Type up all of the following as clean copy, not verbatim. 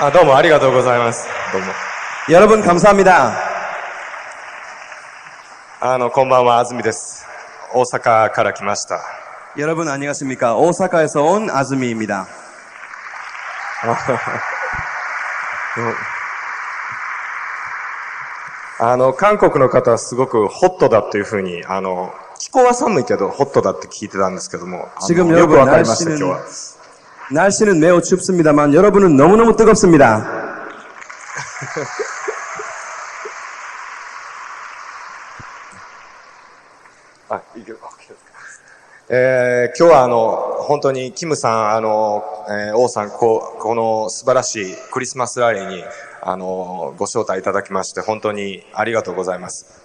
あ、どうもありがとうございます。どうも。여러분 감사합니다. こんばんは、あずみです。大阪から来ました。 여러분 안녕하십니까? 오사카에서 온 아즈미입니다. 韓国の方はすごくホットだっていうふうに、気候は寒いけどホットだって聞いてたんですけども、 지금 よく 여러분 わかりました、今日は。 날씨는 매우 춥습니다만 여러분은 너무너무 뜨겁습니다. あ、いいけど、OK ですか。今日は本当にキムさん、王さん、この素晴らしいクリスマスラリーに、ご招待いただきまして、本当にありがとうございます。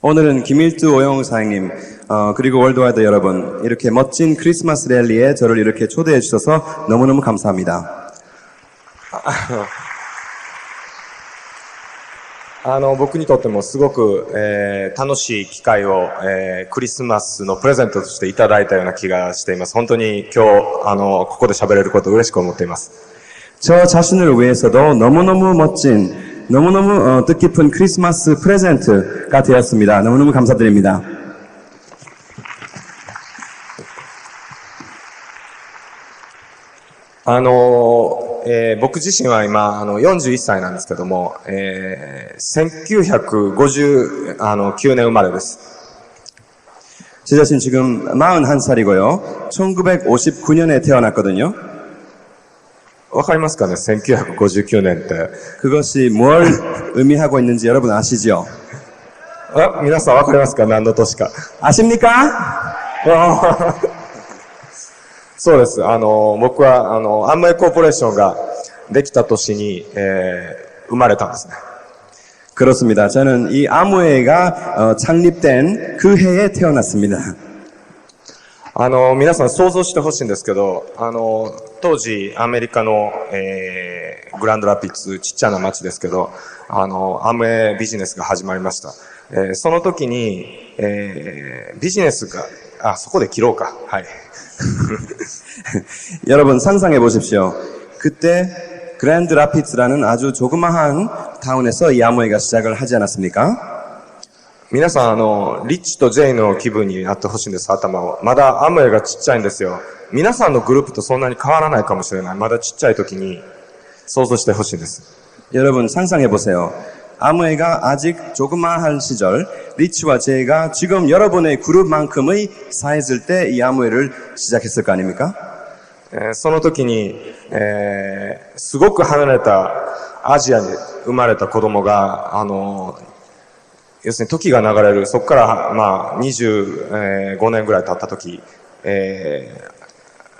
오늘은 김일두 오영 사장님 그리고 월드와이드 여러분 이렇게 멋진 크리스마스 랠리에 저를 이렇게 초대해 주셔서 너무너무 감사합니다. 僕にとってもすごく、楽しい機会を、クリスマスのプレゼントとしていただいたような気がしています。本当に今日、ここで喋れることを嬉しく思っています。 저 자신을 위해서도 너무너무 멋진 너무너무 뜻깊은 크리스마스 프레젠트가 되었습니다. 너무너무 감사드립니다. 僕自身は今、41歳なんですけども、1959年生まれです。 제 자신 지금 41살이고요. 1959년에 태어났거든요. わかりますかね ?1959年って。 그것이 뭘 의미하고 있는지 여러분 아시죠? 皆さんわかりますか何の年か。 아십니까? そうです。僕は、アムウェイコーポレーションができた年に、生まれたんですね。 그렇습니다. 저는 이 아무웨이가 창립된 그 해에 태어났습니다. 皆さん想像してほしいんですけど、当時アメリカの、グランドラピッツ、ちっちゃな町ですけど、アムウェイビジネスが始まりました。その時に、ビジネスが、そこで切ろうか。はい。여러분 상상해 보십시오. 그때 그랜드 라피츠라는 아주 조그마한 타운에서 이 아무웨이가 시작을 하지 않았습니까? 皆さん、リッチとジェイの気分になってほしいんです、頭を。まだアムウェイがちっちゃいんですよ。皆さんのグループとそんなに変わらないかもしれない。まだちっちゃい時に想像してほしいんです。 여러분 상상해 보세요. 아무웨이가 아직 조그마한 시절 리치와 제이가 지금 여러분의 그룹만큼의 사이즈일 때 이 아무웨이를 시작했을 거 아닙니까? その時に、すごく離れたアジアに生まれた子供が、要するに時が流れる、そこから、まあ、25年ぐらい経った時、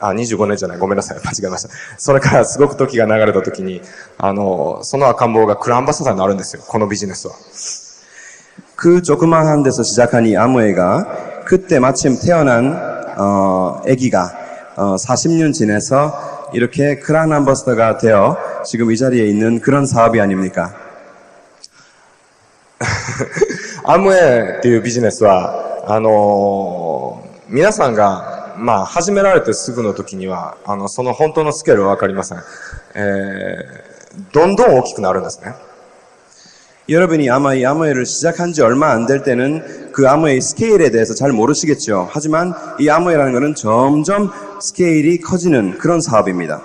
25年じゃない、ごめんなさい、間違えました。それからすごく時が流れた時に、その赤ん坊がクランアンバサダーになるんですよ、このビジネスは。 그 조그마한 데서 시작한 이 아무웨이가 그때 마침 태어난 아기가 40년 지내서 이렇게 크라운 암버서더가 되어 지금 이 자리에 있는 그런 사업이 아닙니까? アムウェイっていうビジネスは、皆さんが、まあ、始められてすぐの時には、その本当のスケールはわかりません。どんどん大きくなるんですね。 여러분이 아마 이 아무웨이를 시작한 지 얼마 안 될 때는 그 아무웨이 스케일에 대해서 잘 모르시겠죠. 하지만 이 아무웨이라는 것은 점점 스케일이 커지는 그런 사업입니다.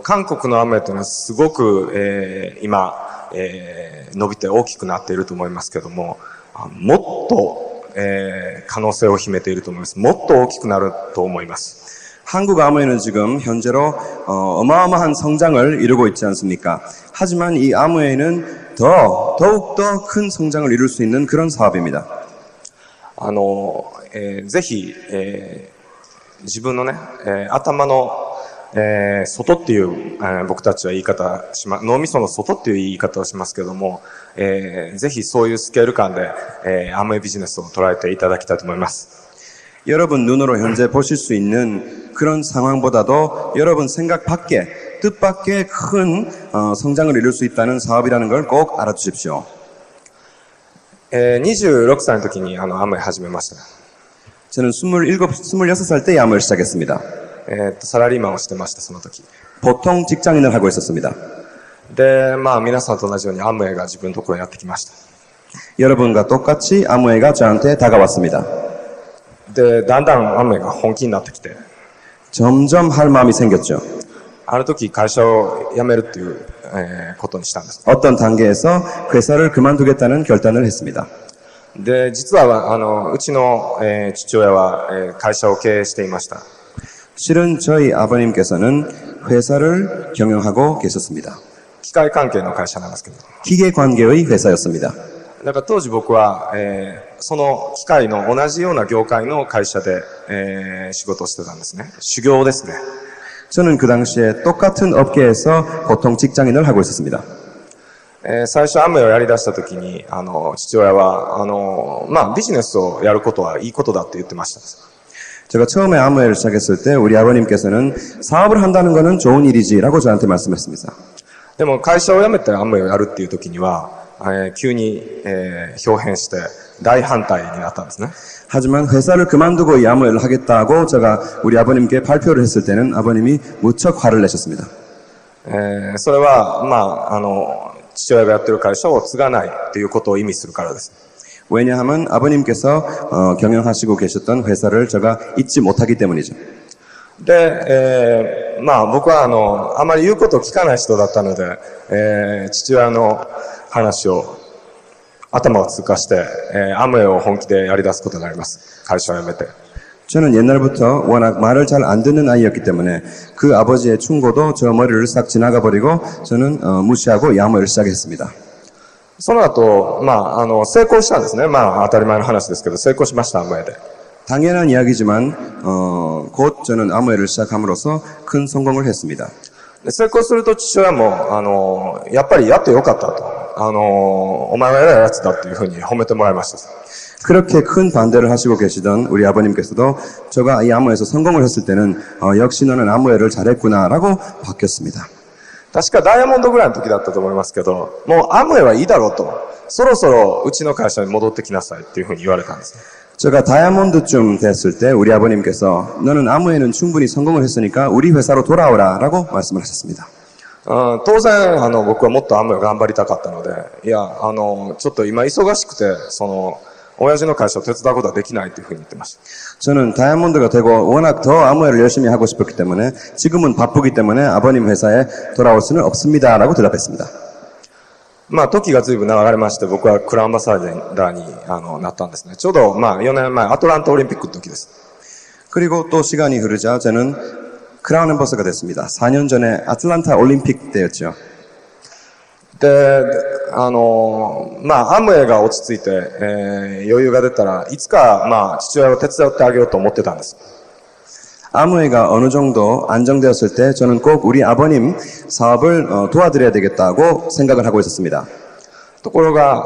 韓国のアムウェイというのはすごく、今、伸びて大きくなっていると思いますけども、もっと、可能性を秘めていると思います。もっと大きくなると思います。 한국 아무웨이는 지금 현재로 어마어마한 성장을 이루고 있지 않습니까? 하지만 이 아무웨이는 더욱더 큰 성장을 이룰 수 있는 그런 사업입니다. ぜひ、自分のね、頭の外っていう、僕たちは言い方しま、脳みその外っていう言い方をしますけども、ぜひそういうスケール感で、アムウェイビジネスを捉えていただきたいと思います。 여러분 눈으로 현재 보실 수 있는 그런 상황보다도 여러분 생각 밖에, 뜻 밖에 큰 성장을 이룰 수 있다는 사업이라는 걸 꼭 알아주십시오. 26歳の時にアムウェイ始めました。 저는 26살 때 이 아무웨이를 시작했습니다. サラリーマンをしてました、その時。 보통 직장인을 하고 있었습니다. で、まあ皆さんと同じようにアムウェイが自分のところにやってきました。 여러분과 똑같이 아무웨이가 저한테 다가왔습니다. で、だんだんアムウェイが本気になってきて、 점점 할 마음이 생겼죠. ある時会社を辞めるっていう、ことにしたんです。 어떤 단계에서 회사를 그만두겠다는 결단을 했습니다. で、実は、うちの、父親は、会社を経営していました。 실은 저희 아버님께서는 회사를 경영하고 계셨습니다. 機械関係の会社なんですけど。 기계 관계의 회사였습니다. だから当時僕は、その機械の同じような業界の会社で、仕事をしてたんですね。修行ですね。 저는 그 당시에 똑같은 업계에서 보통 직장인을 하고 있었습니다. 最初アムウェイをやり出した時に、父親は、まあ、ビジネスをやることはいいことだって言ってました。 제가 처음에 아무웨이를 시작했을 때 우리 아버님께서는 사업을 한다는 것은 좋은 일이지라고 저한테 말씀했습니다. でも会社を辞めてアムウェイをやるっていう時には、急に、表変して大反対になったんですね。 하지만 회사를 그만두고 이 아무웨이를 하겠다고 제가 우리 아버님께 발표를 했을 때는 아버님이 무척 화를 내셨습니다. それは、まあ、父親がやってる会社を継がないっていうことを意味するからです。 왜냐하면 아버님께서 경영하시고 계셨던 회사를 제가 잊지 못하기 때문이죠. で、まあ僕はあまり言うことを聞かない人だったので、父親の話を頭を通過して、アムウェイを本気でやり出すことになります。会社を辞めて。 저는 옛날부터 워낙 말을 잘 안 듣는 아이였기 때문에 그 아버지의 충고도 저 머리를 싹 지나가 버리고 저는 무시하고 이 아무웨이를 시작했습니다. その後、まあ、成功したんですね。まあ、当たり前の話ですけど、成功しました、アムウェイで。 당연한 이야기지만 곧 저는 아무웨이를 시작함으로써 큰 성공을 했습니다. で成功すると父親も、やっぱりやってよかったと。お前は偉いやつだっていうふうに褒めてもらいました。 그렇게 큰 반대를 하시고 계시던 우리 아버님께서도 제가 이 아무웨이에서 성공을 했을 때는 역시 너는 아무웨이를 잘했구나라고 바뀌었습니다. 確かダイヤモンドぐらいの時だったと思いますけど、もうアムウェイはいいだろうと。そろそろうちの会社に戻ってきなさいっていうふうに言われたんです。 제가 다이아몬드쯤 됐을 때 우리 아버님께서 너는 아무웨이는 충분히 성공을 했으니까 우리 회사로 돌아오라라고 말씀을 하셨습니다. 当然、僕はもっとアムウェイ頑張りたかったので、いや、ちょっと今忙しくて、親父の会社を手伝うことはできないというふうに言ってました。 저는 다이아몬드가 되고 워낙 더 아무웨이를 열심히 하고 싶었기 때문에 지금은 바쁘기 때문에 아버님 회사에 돌아올 수는 없습니다라고 대답했습니다. まあ、時が随分流れまして、僕はクラウンアンバサダーになったんですね。ちょうど、まあ、4年前、アトランタオリンピックの時です。 그리고 또 시간이 흐르자 저는 크라운 앰버서가 됐습니다. 4년 전에 아틀란타 올림픽 때였죠. で、まあ、アムウェイが落ち着いて、余裕が出たらいつか、まあ、父親を手伝ってあげようと思ってたんです。 아무웨이가 어느 정도 안정되었을 때 저는 꼭 우리 아버님 사업을 도와드려야 되겠다고 생각을 하고 있었습니다. ところが、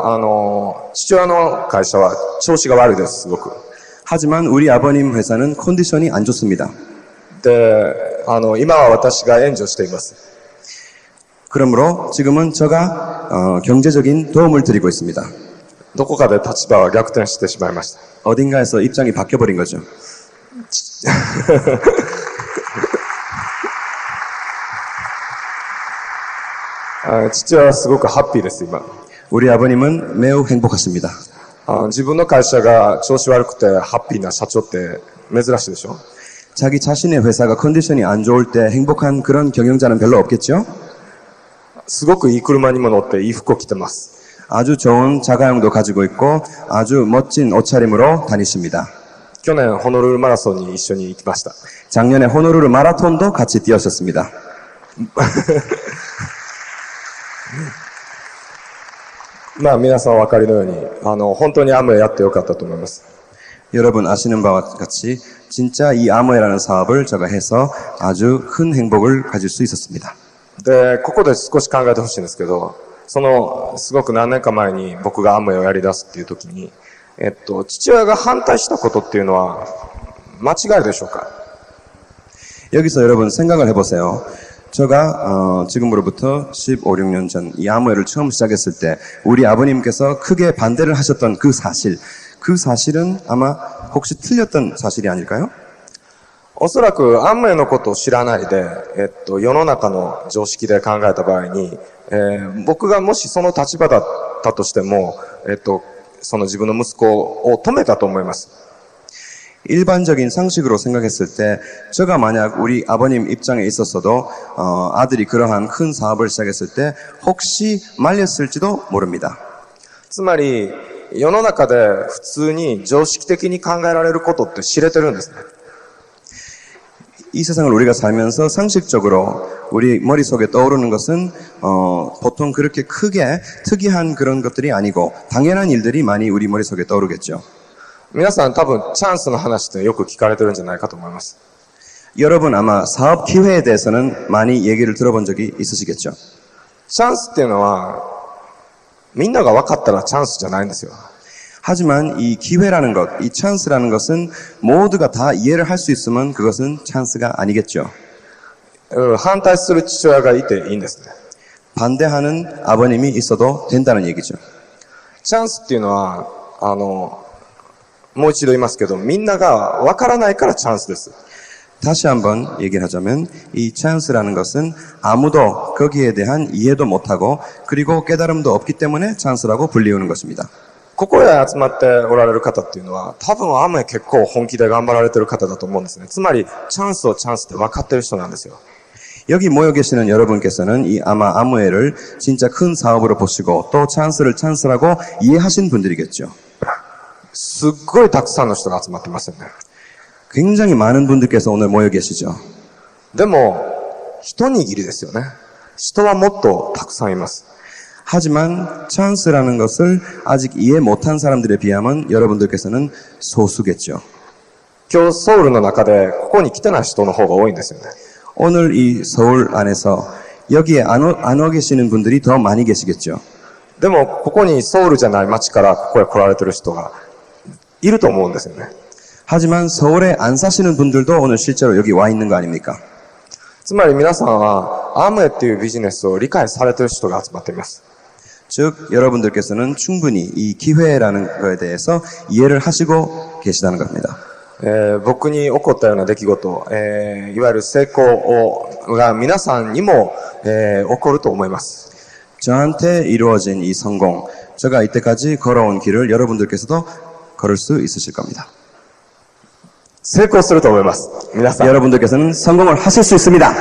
父親の会社は調子が悪いです、すごく。 하지만 우리 아버님 회사는 컨디션이 안 좋습니다. で、今は私が援助しています。 그러므로 지금은 제가 경제적인 도움을 드리고 있습니다. どこかで立場は逆転してしまいました。 어딘가에서 입장이 바뀌어버린 거죠. 父親はすごくハッピーです、今。 우리 아버님은 매우 행복하십니다. 自分の会社が調子悪くてハッピーな社長って珍しいでしょ？ 자기 자신의 회사가 컨디션이 안 좋을 때 행복한 그런 경영자는 별로 없겠죠? すごくいい車にも乗っていい服を着てます。 아주 좋은 자가용도 가지고 있고 아주 멋진 옷차림으로 다니십니다. 去年ホノルルマラソンに一緒に行きました。 작년에 호노루루 마라톤도 같이 뛰었었습니다. まあ皆さんお分かりのように、本当にアムウェイやってよかったと思います。 여러분 아시는 바와 같이 진짜 이 아무웨이라는 사업을 제가 해서 아주 큰 행복을 가질 수 있었습니다. で、ここで少し考えてほしいんですけど、すごく何年か前に僕がアムウェイをやり出すっていう時に、父親が反対したことっていうのは間違いでしょうか？ 여기서 여러분 생각을 해보세요. 제가 지금으로부터 15, 16년 전 이 아무웨이를 처음 시작했을 때 우리 아버님께서 크게 반대를 하셨던 그 사실은 아마 혹시 틀렸던 사실이 아닐까요? おそらくアムウェイのことを知らないで、世の中の常識で考えた場合に、僕がもしその立場だったとしても、その自分の息子を止めたと思います。 일반적인 상식으로 생각했을 때 제가 만약 우리 아버님 입장에 있었어도 아들이 그러한 큰 사업을 시작했을 때 혹시 말렸을지도 모릅니다. つまり、世の中で普通に常識的に考えられることって知れてるんですね。 이 세상을 우리가 살면서 상식적으로 우리 머릿속에 떠오르는 것은 보통 그렇게 크게 특이한 그런 것들이 아니고 당연한 일들이 많이 우리 머릿속에 떠오르겠죠. 皆さん多分チャンスの話ってよく聞かれてるんじゃないかと思います。 여러분 아마 사업 기회에 대해서는 많이 얘기를 들어본 적이 있으시겠죠. チャンスっていうのは、みんなが分かったらチャンスじゃないんですよ。 하지만 이 기회라는 것, 이 찬스라는 것은 모두가 다 이해를 할 수 있으면 그것은 찬스가 아니겠죠. 反対する父親がいていいんですね。 반대하는 아버님이 있어도 된다는 얘기죠. チャンスっていうのは、もう一度言いますけど、みんなが分からないからチャンスです。 다시 한번 얘기를 하자면 이 찬스라는 것은 아무도 거기에 대한 이해도 못하고 그리고 깨달음도 없기 때문에 찬스라고 불리우는 것입니다. ここへ集まっておられる方っていうのは、多分アムウェイ結構本気で頑張られてる方だと思うんですね。つまり、チャンスをチャンスって分かってる人なんですよ。 여기 모여 계시는 여러분께서는 이 아마 아무웨를 진짜 큰 사업으로 보시고 또 찬스를 찬스라고 이해하신 분들이겠죠. すっごいたくさんの人が集まってますよね。 굉장히 많은 분들께서 오늘 모여 계시죠. でも、一握りですよね。人はもっとたくさんいます。 하지만 찬스라는 것을 아직 이해 못한 사람들에 비하면 여러분들께서는 소수겠죠. 今日ソウルの中でここに来てない人の方が多いんですよね。 오늘 이 서울 안에서 여기에 안 와 계시는 분들이 더 많이 계시겠죠. でも、ここにソウルじゃない街からここへ来られてる人がいると思うんですよね。 하지만 서울에 안 사시는 분들도 오늘 실제로 여기 와 있는 거 아닙니까? つまり皆さんはアムウェイっていうビジネスを理解されてる人が集まっています。 즉 여러분들께서는 충분히 이 기회라는 것에 대해서 이해를 하시고 계시다는 겁니다. 僕に起こったような出来事、いわゆる成功が皆さんにも、起こると思います。 저한테 이루어진 이 성공, 제가 이때까지 걸어온 길을 여러분들께서도 걸을 수 있으실 겁니다. 成功すると思います。皆さん。 여러분들께서는 성공을 하실 수 있습니다.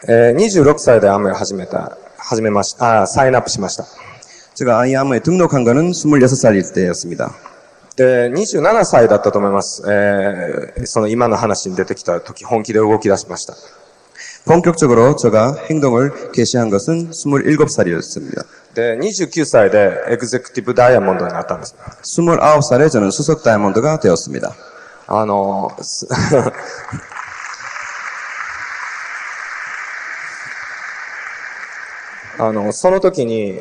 26歳でアムウェイサインアップしました。 제가 아이아무에 등록한 거는 26살일 때였습니다. で、27歳だったと思います。その今の話に出てきた時、本気で動き出しました。 본격적으로 제가 행동을 개시한 것은 27살이었습니다. で、29歳でエグゼクティブダイヤモンドになったんです。 29살에 저는 수석 다이아몬드가 되었습니다. その時に、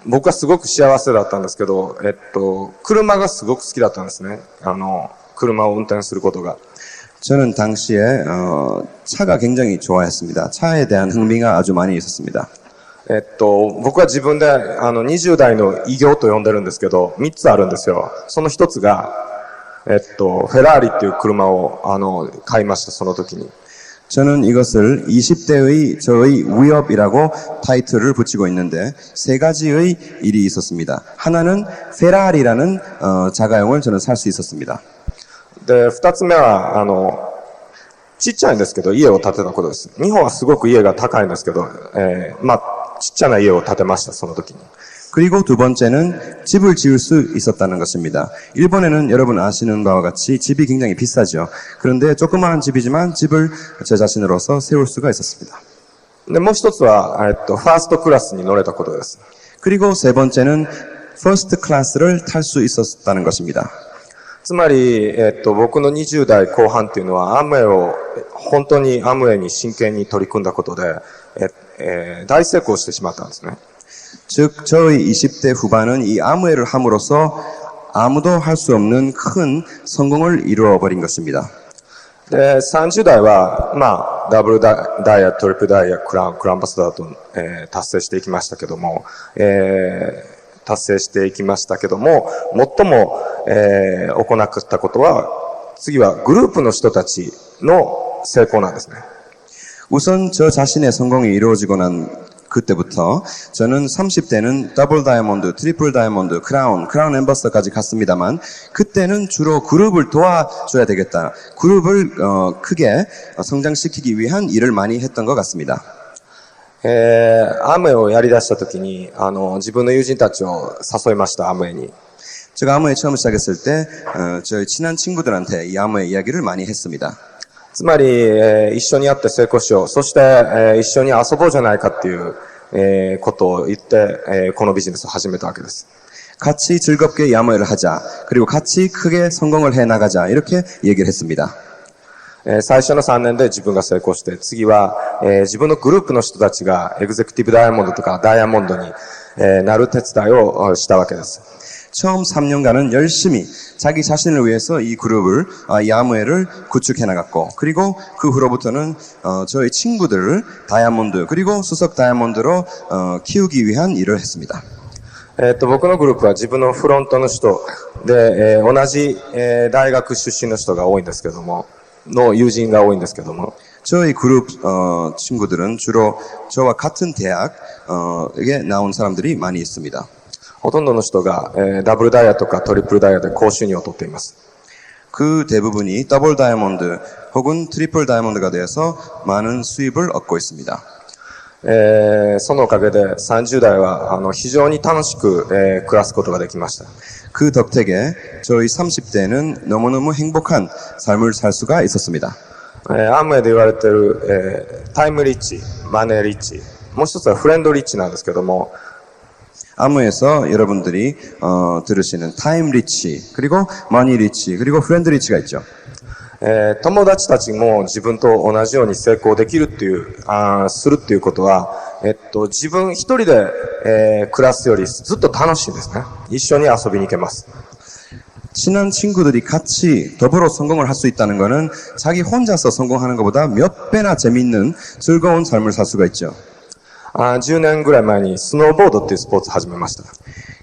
僕はすごく幸せだったんですけど、車がすごく好きだったんですね。車を運転することが。 저는 당시에 차가 굉장히 좋아했습니다. 차에 대한 흥미가 아주 많이 있었습니다. 僕は自分で20代の偉業と呼んでるんですけど、3つあるんですよ。その1つが、フェラーリっていう車を買いました、その時に。 저는 이것을 20대의 저의 위협이라고 타이틀을 붙이고 있는데 세 가지의 일이 있었습니다. 하나는 페라리라는 자가용을 저는 살 수 있었습니다. で、2つ目は、ちっちゃいんですけど、家を建てたことです。日本はすごく家が高いんですけど、ちっちゃな家を建てました、その時に。 그리고 두 번째는 집을 지을 수 있었다는 것입니다. 일본에는 여러분 아시는 바와 같이 집이 굉장히 비싸죠. 그런데 조그마한 집이지만 집을 제 자신으로서 세울 수가 있었습니다. で、もう一つは、ファーストクラスに乗れたことです。 그리고 세 번째는 퍼스트 클래스를 탈 수 있었다는 것입니다. つまり、僕の20代後半っていうのは、本当にアムウェイに真剣に取り組んだことで、大成功してしまったんですね。 즉 저의 20대 후반은 이 아무웨를 함으로써 아무도 할 수 없는 큰 성공을 이루어버린 것입니다. で、30代は、まあ、ダブルダイヤ、トリプルダイヤ、クラウンバスダーと、達成していきましたけども、最も、行ったことは、次はグループの人たちの成功なんですね。 우선 저 자신의 성공이 이루어지고 난 그때부터 저는 30대는 더블 다이아몬드, 트리플 다이아몬드, 크라운 앰버서더까지 갔습니다만 그때는 주로 그룹을 도와줘야 되겠다. 그룹을 크게 성장시키기 위한 일을 많이 했던 것 같습니다. アムウェイをやり出した時に、自分の友人たちを誘いました、アムウェイに。 제가 아무에 처음 시작했을 때 저희 친한 친구들한테 이 아무의 이야기를 많이 했습니다. つまり、一緒に会って成功しよう。そして、一緒に遊ぼうじゃないかっていう、ことを言って、このビジネスを始めたわけです。 같이 즐겁게 이 아무를 하자. 그리고 같이 크게 성공을 해 나가자. 이렇게 얘기를 했습니다. 最初の3年で自分が成功して、次は、自分のグループの人たちがエグゼクティブダイヤモンドとかダイヤモンドに、なる手伝いをしたわけです。 처음 3년간은 열심히 자기 자신을 위해서 이 그룹을, 이 아무에를 구축해 나갔고, 그리고 그 후로부터는 저희 친구들을 다이아몬드, 그리고 수석 다이아몬드로 키우기 위한 일을 했습니다. 僕のグループは自分のフロントの人で、同じ、大学出身の人が多いんですけども、の友人が多いんですけども、 저희 그룹 친구들은 주로 저와 같은 대학에 나온 사람들이 많이 있습니다. ほとんどの人が、ダブルダイヤとかトリプルダイヤで高収入を取っています。 그 대부분이 더블 다이아몬드 혹은 트리플 다이아몬드가 되어서 많은 수입을 얻고 있습니다. そのおかげで30代は非常に楽しく、暮らすことができました。 그 덕택에 저희 30대는 너무너무 행복한 삶을 살 수가 있었습니다. アムウェイで言われている、タイムリッチ、マネーリッチ、もう一つはフレンドリッチなんですけども、 아무에서 여러분들이 들으시는 타임 리치, 그리고 머니 리치, 그리고 프렌드 리치가 있죠. 友達たちも自分と同じように成功できるっていう、するっていうことは、自分一人で、暮らすよりずっと楽しいんですね。一緒に遊びに行けます。 친한 친구들이 같이 더불어 성공을 할 수 있다는 것은 자기 혼자서 성공하는 것보다 몇 배나 재밌는 즐거운 삶을 살 수가 있죠. 10年ぐらい前にスノーボードっていうスポーツを始めました。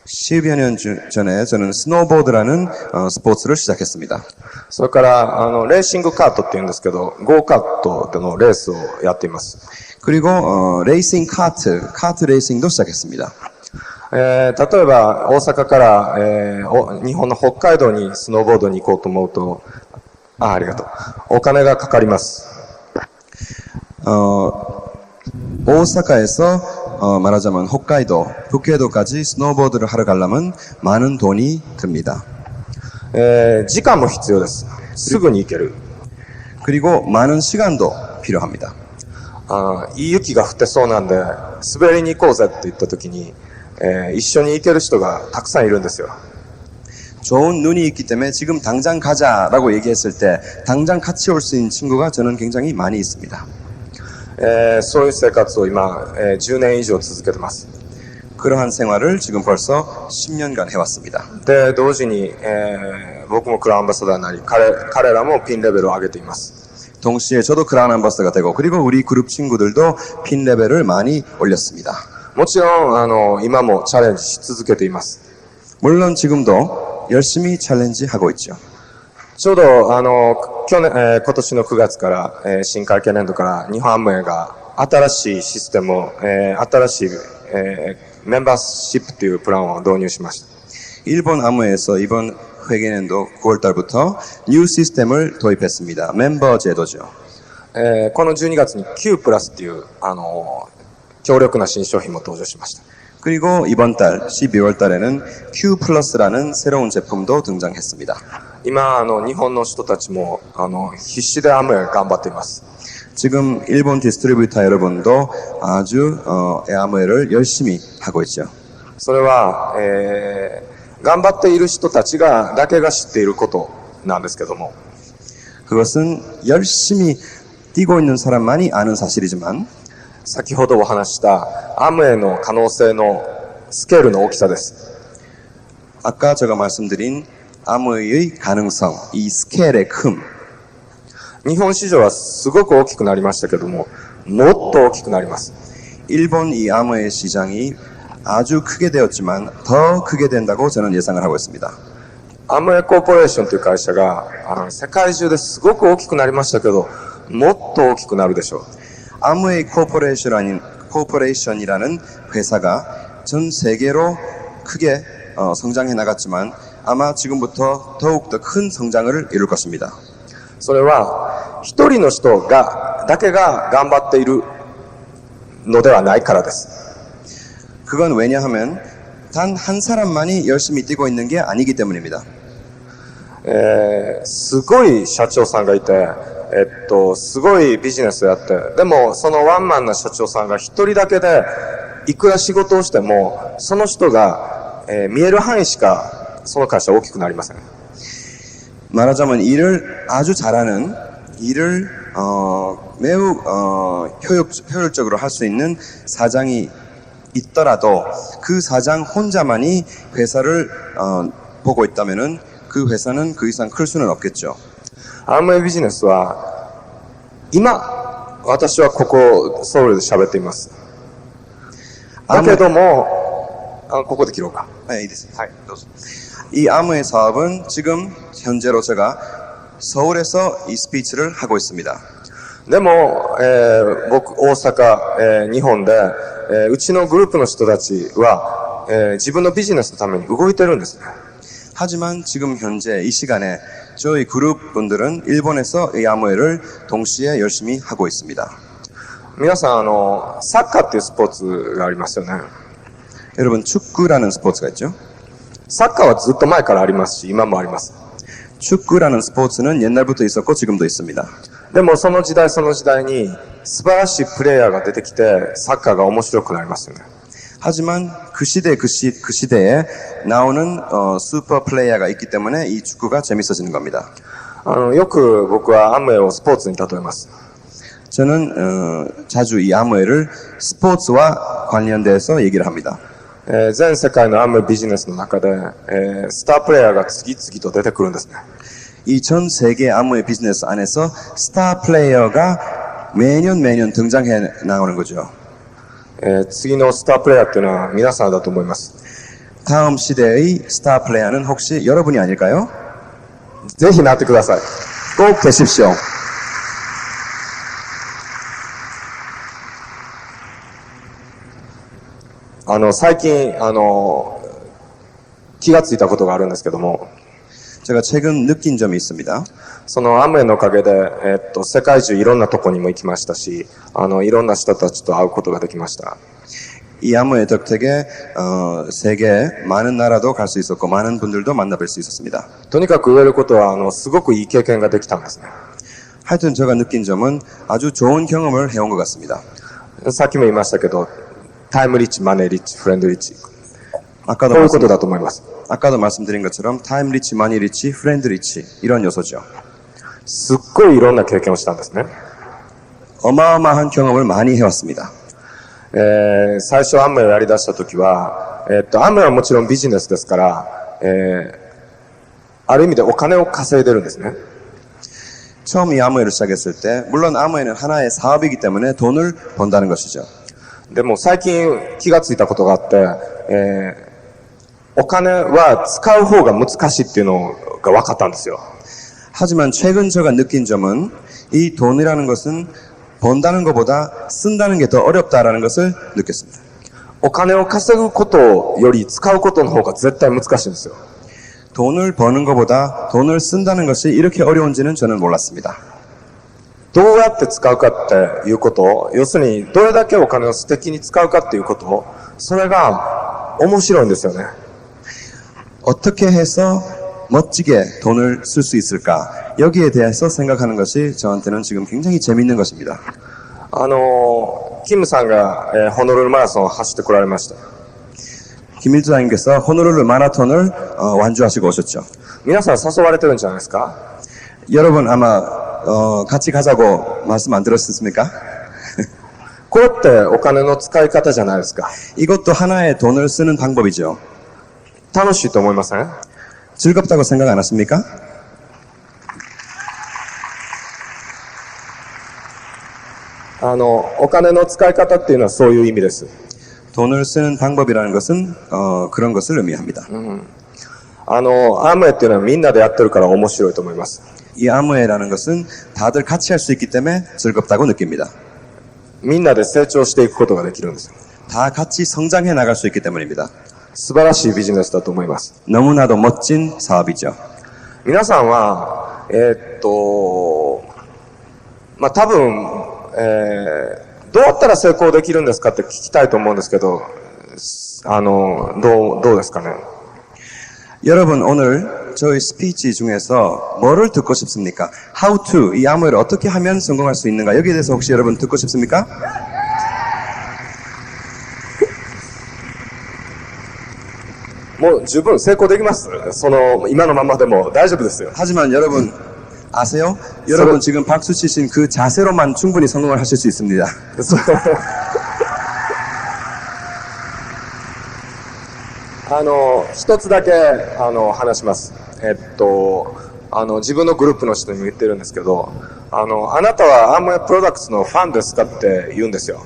10여 년 전에 저는 스노보드라는 스포츠를 시작했습니다. それから、レーシングカートって言うんですけど、ゴーカートでのレースをやっています。 그리고 레이싱 카트 레이싱도 시작했습니다. 例えば、大阪から、日本の北海道にスノーボードに行こうと思うと、ありがとう。お金がかかります。 오사카에서 말하자면 홋카이도, 북해도까지 스노보드를 하러 가려면 많은 돈이 듭니다. 時間も必要です。すぐに行ける。 그리고 많은 시간도 필요합니다. いい雪が降ってそうなんで、滑りに行こうぜって言った時に、一緒に行ける人がたくさんいるんですよ。 좋은 눈이 있기 때문에 지금 당장 가자라고 얘기했을 때 당장 같이 올 수 있는 친구가 저는 굉장히 많이 있습니다. そういう生活を今、10年以上続けてます。 그러한 생활을 지금 벌써 10년간 해왔습니다. で、同時に、僕もクラウンアンバサダーになり、彼らもピンレベルを上げています。 동시에 저도 크라운 앰버서더가 되고 그리고 우리 그룹 친구들도 핀 레벨을 많이 올렸습니다. もちろん、今もチャレンジし続けています。 물론 지금도 열심히 챌린지 하고 있죠. ちょうど、今年の9月から、新会計年度から日本アムウェイが新しいシステムを、新しい、メンバーシップというプランを導入しました。 일본 아무에서 이번 회계년도 9월 달부터 뉴 시스템을 도입했습니다. 멤버 제도죠. この12月に Q プラスっていう、強力な新商品も登場しました。 그리고 이번 달 12월 달에는 Q 플러스라는 새로운 제품도 등장했습니다. 今、日本の人たちも、必死でアムウェイ頑張っています。 지금 일본 디스트리뷰터 여러분도 아주 아무에를 열심히 하고 있죠. それは、頑張っている人たちだけが知っていることなんですけども、 그것은 열심히 뛰고 있는 사람만이 아는 사실이지만 先ほどお話したアムウェイの可能性のスケールの大きさです。 아까 제가 말씀드린 아무의 가능성, 이 스케일의 큼. 日本市場はすごく大きくなりましたけども、もっと大きくなります。 일본 이 아무의 시장이 아주 크게 되었지만 더 크게 된다고 저는 예상을 하고 있습니다. アムウェイコーポレーションという会社が世界中ですごく大きくなりましたけど、もっと大きくなるでしょう。 아무의 코퍼레이션이라는 회사가 전 세계로 크게 성장해 나갔지만 아마 지금부터 더욱더 큰 성장을 이룰 것입니다. それは一人の人だけが頑張っているのではないからです。 그건 왜냐하면 단 한 사람만이 열심히 뛰고 있는 게 아니기 때문입니다. すごい社長さんがいて、すごいビジネスをやって、でもそのワンマンな社長さんが一人だけでいくら仕事をしても、その人が、見える範囲しかその会社は大きくなりません。 말하자면 일을 아주 잘하는 일을 매우 효율적으로 할 수 있는 사장이 있더라도 그 사장 혼자만이 회사를 보고 있다면은 그 회사는 그 이상 클 수는 없겠죠. アムウェイビジネスは今私はここソウルで喋っています。だけどもここで切ろうか。네, 네, 이 아무의 사업은 지금 현재로 제가 서울에서 이 스피치를 하고 있습니다. でも、僕大阪、日本で、うちのグループの人たちは、自分のビジネスのために動いてるんですね。 하지만 지금 현재 이 시간에 저희 그룹 분들은 일본에서 이 아무웨를 동시에 열심히 하고 있습니다. 皆さんサッカーっていうスポーツがありますよね。 여러분 축구라는 스포츠가 있죠? サッカーはずっと前からありますし、今もあります。 축구라는 스포츠는 옛날부터 있었고 지금도 있습니다. でもその時代その時代に素晴らしいプレイヤーが出てきてサッカーが面白くなりますよね。 하지만 그 시대에 나오는 슈퍼 플레이어가 있기 때문에 이 축구가 재밌어지는 겁니다. よく僕はアムウェイをスポーツに例えます。 저는 자주 이 아무웨를 스포츠와 관련돼서 얘기를 합니다. 全世界のアムウェイビジネスの中で、スタープレイヤーが次々と出てくるんですね。 이 전 세계 아무웨 비즈니스 안에서 스타 플레이어가 매년 등장해 나오는 거죠. 次のスタープレイヤーっていうのは皆さんだと思います。 다음 시대의 스타 플레이어는 혹시 여러분이 아닐까요? ぜひなってください。 꼭 되십시오. 最近気がついたことがあるんですけども、 제가 최근 느낀 점이 있습니다. そのアムウェイのおかげで、世界中いろんなとこにも行きましたし、いろんな人たちと会うことができました。 이 아무의 덕택에 세계 많은 나라도 갈 수 있었고 많은 분들도 만나뵐 수 있었습니다. とにかく言えることはすごくいい経験ができたんですね。 하여튼 제가 느낀 점은 아주 좋은 경험을 해온 것 같습니다. さっきも言いましたけど、タイムリッチ、マネーリッチ、フレンドリッチ、こ 아까도 ういうことだと思います。 아까도 말씀드린 것처럼 타임 리치, 마니 리치, 프렌드 리치 이런 요소죠. すっごいいろんな経験をしたんですね。 어마어마한 경험을 많이 해왔습니다. 最初アムウェイをやり出した時は、アムウェイはもちろんビジネスですから、ある意味でお金を稼いでるんですね。 처음 이 아무웨를 시작했을 때 물론 아무웨는 하나의 사업이기 때문에 돈을 번다는 것이죠. でも最近気がついたことがあって、お金は使う方が難しいっていうのが分かったんですよ。 하지만 최근 제가 느낀 점은 이 돈이라는 것은 번다는 것보다 쓴다는 게 더 어렵다라는 것을 느꼈습니다. お金を稼ぐことより使うことの方が絶対難しいんですよ。 돈을 버는 것보다 돈을 쓴다는 것이 이렇게 어려운지는 저는 몰랐습니다. どうやって使うかっていうこと、要するにどれだけお金を素敵に使うかっていうこと、それが面白いんですよね。 어떻게 해서 멋지게 돈을 쓸 수 있을까? 여기에 대해서 생각하는 것이 저한테는 지금 굉장히 재밌는 것입니다. キムさんが、ホノルルマラソンを走ってこられました。 김일주장님께서 호노룰루 마라톤을 완주하시고 오셨죠. 皆さん誘われてるんじゃないですか？ 여러분 아마 같이 가자고 말씀 안 들었습니까? これってお金の使い方じゃないですか。 이것도 하나의 돈을 쓰는 방법이죠. 楽しいと思いません？ 즐겁다고 생각 안 하십니까? お金の使い方っていうのはそういう意味です。 돈을 쓰는 방법이라는 것은 그런 것을 의미합니다. アムウェイっていうのはみんなでやってるから面白いと思います。 이 아무웨라는 것은 다들 같이 할 수 있기 때문에 즐겁다고 느낍니다. みんなで成長していくことができるんですよ。 다 같이 성장해 나갈 수 있기 때문입니다. 素晴らしいビジネスだと思います。 너무나도 멋진 사업이죠. 皆さんは、まあ、多分、どうやったら成功できるんですかって聞きたいと思うんですけど、どうですかね。 여러분 오늘 저희 스피치 중에서 뭐를 듣고 싶습니까? How to, 이 아무웨를 어떻게 하면 성공할 수 있는가? 여기에 대해서 혹시 여러분 듣고 싶습니까? もう十分成功できます。今のままでも大丈夫ですよ。 하지만 여러분 아세요? 여러분 지금 박수 치신 그 자세로만 충분히 성공을 하실 수 있습니다. 一つだけ、話します。自分のグループの人にも言ってるんですけど、あなたはアムウェイプロダクツのファンですかって言うんですよ。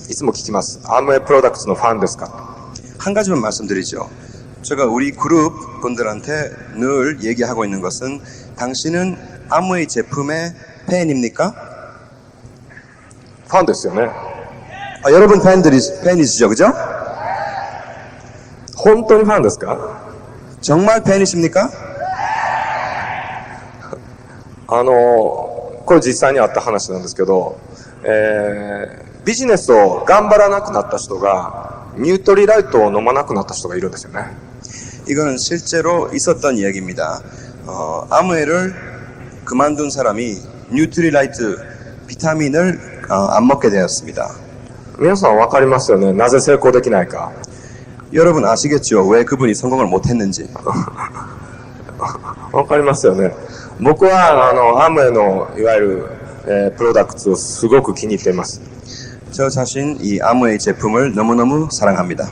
いつも聞きます。アムウェイプロダクツのファンですか? 한 가지만 말씀드리죠. 제가 우리 그룹 분들한테 늘 얘기하고 있는 것은 당신은 아무웨이 제품의 팬입니까? ファンですよね。 여러분 팬이시죠, 그죠? 本当にファンですか? 정말 팬이십니까? これ実際にあった話なんですけど、ビジネスを頑張らなくなった人がニュートリライトを飲まなくなった人がいるんですよね。 이거는 실제로 있었던 이야기입니다. 아무웨이를 그만둔 사람이 뉴트리라이트 비타민을 안 먹게 되었습니다. 皆さんわかりますよね。なぜ成功できないか。 여러분 아시겠죠? 왜 그분이 성공을 못했는지. わかりますよね。僕はアムウェイのいわゆる、プロダクツをすごく気に入っています。 저 자신 이 아무웨이 제품을 너무너무 사랑합니다.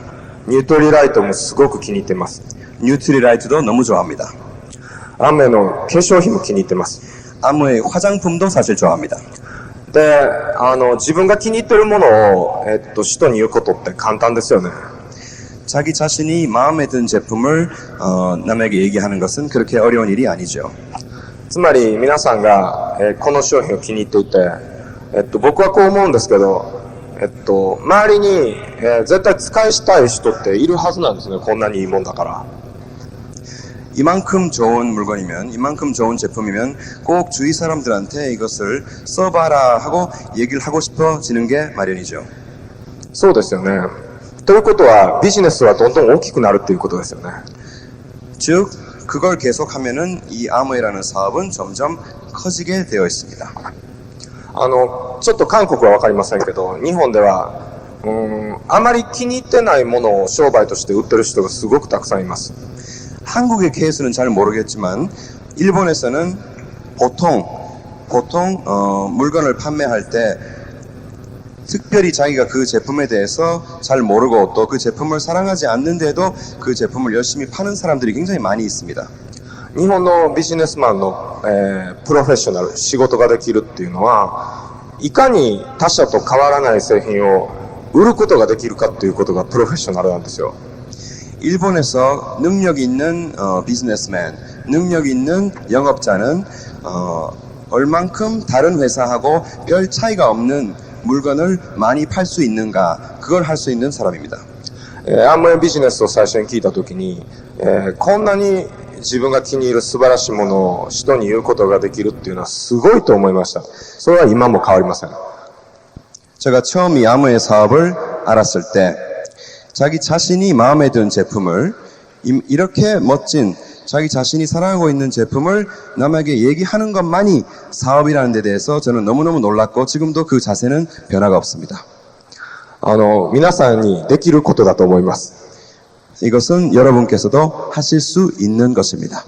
ニュートリライトもすごく気に入っています。 뉴트리라이트도 너무 좋아합니다. アムウェイの化粧品も気に入ってます。 아무웨이 화장품도 사실 좋아합니다. で、自分が気に入ってるものを、人に言うことって簡単ですよね。 자기 자신이 마음에 든 제품을 남에게 얘기하는 것은 그렇게 어려운 일이 아니죠. つまり皆さんが、この商品を気に入っていて、僕はこう思うんですけど、周りに、絶対使いしたい人っているはずなんですね。こんなにいいもんだから。 이만큼 좋은 물건이면, 이만큼 좋은 제품이면 꼭 주위 사람들한테 이것을 써봐라 하고 얘기를 하고 싶어지는 게 마련이죠. そうですよね。ということはビジネスはどんどん大きくなるっていうことですよね。 즉 그걸 계속하면은 이 아무웨이라는 사업은 점점 커지게 되어 있습니다. ちょっと韓国はわかりませんけど、日本ではあまり気に入ってないものを商売として売ってる人がすごくたくさんいます。 한국의 케이스는 잘 모르겠지만 일본에서는 보통 물건을 판매할 때 특별히 자기가 그 제품에 대해서 잘 모르고 또 그 제품을 사랑하지 않는데도 그 제품을 열심히 파는 사람들이 굉장히 많이 있습니다. 日本のビジネスマンの、プロフェッショナル、仕事ができるっていうのは、いかに他社と変わらない製品を売ることができるかっていうことがプロフェッショナルなんですよ。 일본에서 능력 있는 비즈니스맨, 능력 있는 영업자는 얼만큼 다른 회사하고 별 차이가 없는 물건을 많이 팔 수 있는가, 그걸 할 수 있는 사람입니다. アムウェイビジネスを最初に聞いたときに、こんなに自分が気に入る素晴らしいものを人に言うことができるっていうのはすごいと思いました。それは今も変わりません。 제가 처음 이 아무웨이 사업을 알았을 때 자기 자신이 마음에 든 제품을 이렇게 멋진 자기 자신이 사랑하고 있는 제품을 남에게 얘기하는 것만이 사업이라는 데 대해서 저는 너무너무 놀랐고 지금도 그 자세는 변화가 없습니다. 皆さんにできることだと思います。 이것은 여러분께서도 하실 수 있는 것입니다.